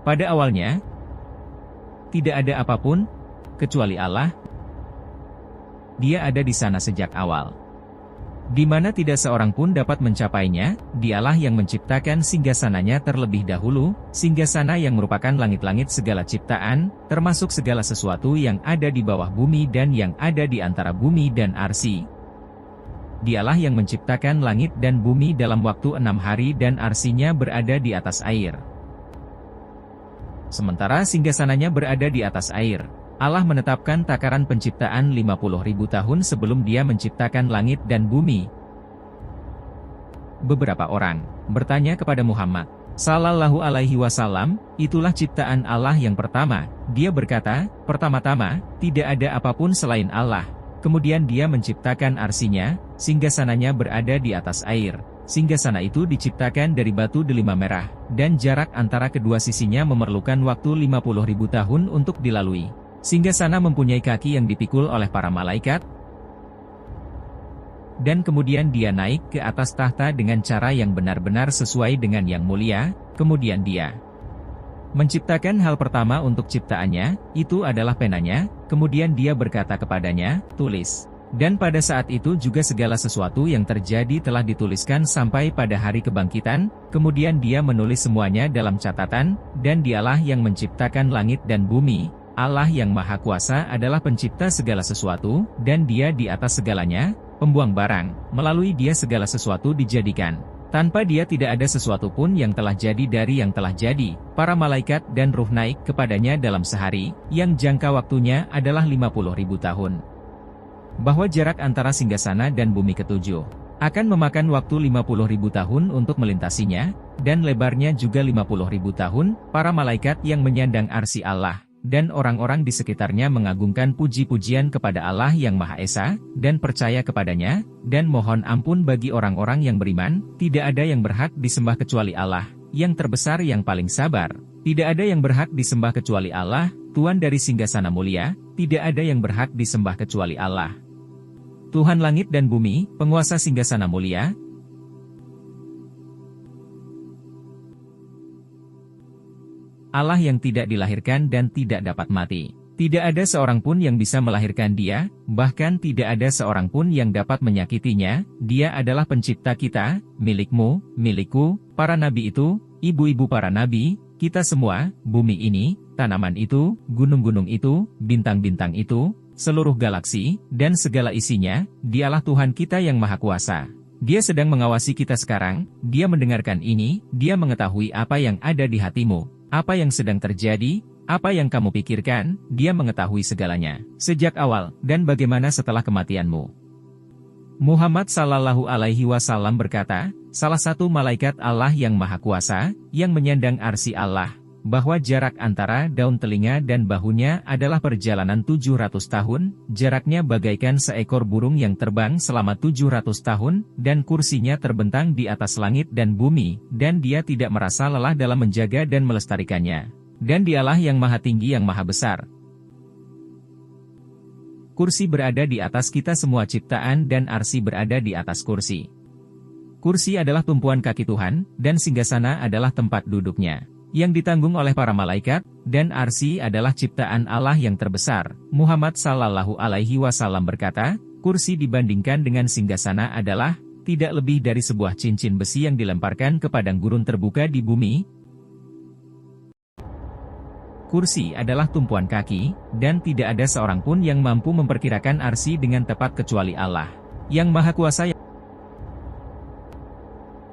Pada awalnya, tidak ada apapun, kecuali Allah. Dia ada di sana sejak awal, di mana tidak seorang pun dapat mencapainya. Dialah yang menciptakan singgasananya terlebih dahulu, singgasana yang merupakan langit-langit segala ciptaan, termasuk segala sesuatu yang ada di bawah bumi dan yang ada di antara bumi dan arsy. Dialah yang menciptakan langit dan bumi dalam waktu 6 hari dan arsinya berada di atas air. Sementara singgasananya berada di atas air, Allah menetapkan takaran penciptaan 50.000 tahun sebelum Dia menciptakan langit dan bumi. Beberapa orang bertanya kepada Muhammad Sallallahu Alaihi Wasallam, itulah ciptaan Allah yang pertama. Dia berkata, pertama-tama, tidak ada apapun selain Allah. Kemudian Dia menciptakan arsinya, singgasananya berada di atas air. Singgasana itu diciptakan dari batu delima merah, dan jarak antara kedua sisinya memerlukan waktu 50.000 tahun untuk dilalui. Singgasana mempunyai kaki yang dipikul oleh para malaikat, dan kemudian Dia naik ke atas tahta dengan cara yang benar-benar sesuai dengan yang mulia. Kemudian Dia menciptakan hal pertama untuk ciptaannya, itu adalah penanya. Kemudian Dia berkata kepadanya, tulis. Dan pada saat itu juga segala sesuatu yang terjadi telah dituliskan sampai pada hari kebangkitan. Kemudian Dia menulis semuanya dalam catatan, dan Dialah yang menciptakan langit dan bumi. Allah yang Maha Kuasa adalah pencipta segala sesuatu, dan Dia di atas segalanya, pembuang barang. Melalui Dia segala sesuatu dijadikan. Tanpa Dia tidak ada sesuatu pun yang telah jadi dari yang telah jadi. Para malaikat dan ruh naik kepadanya dalam sehari, yang jangka waktunya adalah 50.000 tahun. Bahwa jarak antara singgasana dan bumi ketujuh akan memakan waktu 50.000 tahun untuk melintasinya, dan lebarnya juga 50.000 tahun. Para malaikat yang menyandang arsy Allah, dan orang-orang di sekitarnya mengagungkan puji-pujian kepada Allah yang Maha Esa, dan percaya kepadanya, dan mohon ampun bagi orang-orang yang beriman. Tidak ada yang berhak disembah kecuali Allah, yang terbesar yang paling sabar. Tidak ada yang berhak disembah kecuali Allah, Tuan dari singgasana mulia. Tidak ada yang berhak disembah kecuali Allah, Tuhan langit dan bumi, penguasa singgasana mulia. Allah yang tidak dilahirkan dan tidak dapat mati. Tidak ada seorang pun yang bisa melahirkan Dia, bahkan tidak ada seorang pun yang dapat menyakitinya. Dia adalah pencipta kita, milikmu, milikku, para nabi itu, ibu-ibu para nabi, kita semua, bumi ini, tanaman itu, gunung-gunung itu, bintang-bintang itu, seluruh galaksi, dan segala isinya. Dialah Tuhan kita yang Maha Kuasa. Dia sedang mengawasi kita sekarang. Dia mendengarkan ini. Dia mengetahui apa yang ada di hatimu, apa yang sedang terjadi, apa yang kamu pikirkan. Dia mengetahui segalanya, sejak awal, dan bagaimana setelah kematianmu. Muhammad Sallallahu Alaihi Wasallam berkata, salah satu malaikat Allah yang Maha Kuasa, yang menyandang arsy Allah, bahwa jarak antara daun telinga dan bahunya adalah perjalanan 700 tahun, jaraknya bagaikan seekor burung yang terbang selama 700 tahun, dan kursinya terbentang di atas langit dan bumi, dan Dia tidak merasa lelah dalam menjaga dan melestarikannya. Dan Dialah yang Maha Tinggi yang Maha Besar. Kursi berada di atas kita semua ciptaan dan arsy berada di atas kursi. Kursi adalah tumpuan kaki Tuhan, dan singgasana adalah tempat duduknya, yang ditanggung oleh para malaikat, dan arsy adalah ciptaan Allah yang terbesar. Muhammad Sallallahu Alaihi Wasallam berkata, kursi dibandingkan dengan singgasana adalah tidak lebih dari sebuah cincin besi yang dilemparkan ke padang gurun terbuka di bumi. Kursi adalah tumpuan kaki, dan tidak ada seorang pun yang mampu memperkirakan arsy dengan tepat kecuali Allah, yang Maha Kuasa.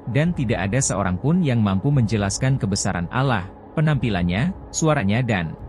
Dan tidak ada seorang pun yang mampu menjelaskan kebesaran Allah, penampilannya, suaranya dan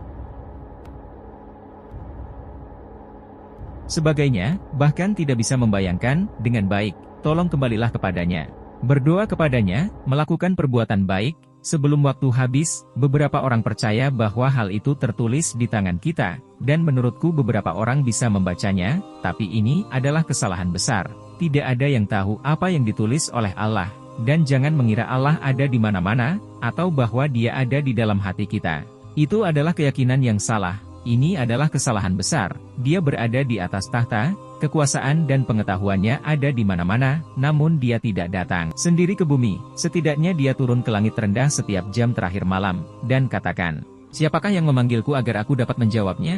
sebagainya, bahkan tidak bisa membayangkan dengan baik. Tolong kembalilah kepadanya, berdoa kepadanya, melakukan perbuatan baik, sebelum waktu habis. Beberapa orang percaya bahwa hal itu tertulis di tangan kita, dan menurutku beberapa orang bisa membacanya, tapi ini adalah kesalahan besar. Tidak ada yang tahu apa yang ditulis oleh Allah. Dan jangan mengira Allah ada di mana-mana, atau bahwa Dia ada di dalam hati kita. Itu adalah keyakinan yang salah. Ini adalah kesalahan besar. Dia berada di atas tahta, kekuasaan dan pengetahuannya ada di mana-mana, namun dia tidak datang sendiri ke bumi. Setidaknya dia turun ke langit rendah setiap jam terakhir malam, dan katakan, siapakah yang memanggilku agar aku dapat menjawabnya?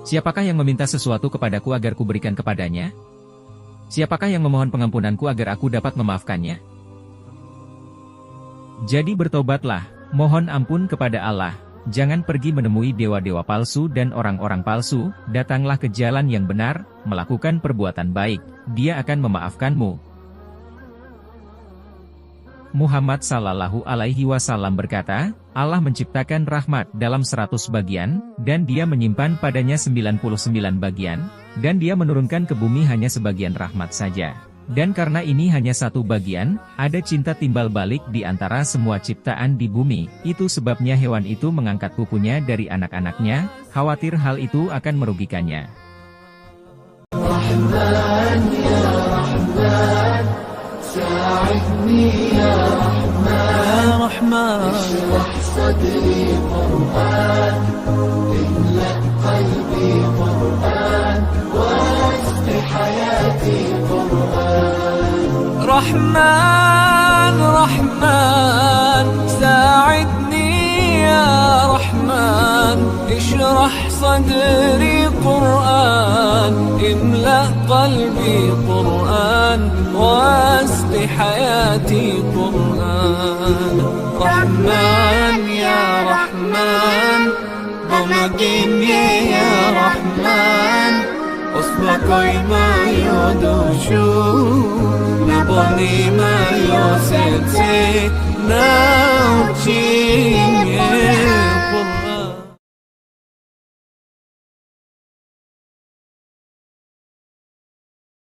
Siapakah yang meminta sesuatu kepadaku agar kuberikan kepadanya? Siapakah yang memohon pengampunanku agar aku dapat memaafkannya? Jadi bertobatlah, mohon ampun kepada Allah. Jangan pergi menemui dewa-dewa palsu dan orang-orang palsu, datanglah ke jalan yang benar, melakukan perbuatan baik, dia akan memaafkanmu. Muhammad Sallallahu Alaihi Wasallam berkata, Allah menciptakan rahmat dalam 100 bagian, dan dia menyimpan padanya 99 bagian, dan dia menurunkan ke bumi hanya sebagian rahmat saja. Dan karena ini hanya satu bagian, ada cinta timbal balik di antara semua ciptaan di bumi. Itu sebabnya hewan itu mengangkat kukunya dari anak-anaknya, khawatir hal itu akan merugikannya. Rahman, ya Rahman, sa'idni ya Rahman, ishrah sadri Qur'an, imla qalbi Qur'an, wasfi hayati Qur'an. رحمن رحمن ساعدني يا رحمن اشرح صدري قرآن املأ قلبي قرآن واسق حياتي قرآن رحمن يا رحمن بمجيني يا رحمن أصبحي ما يدوشو Naboni mayo sete na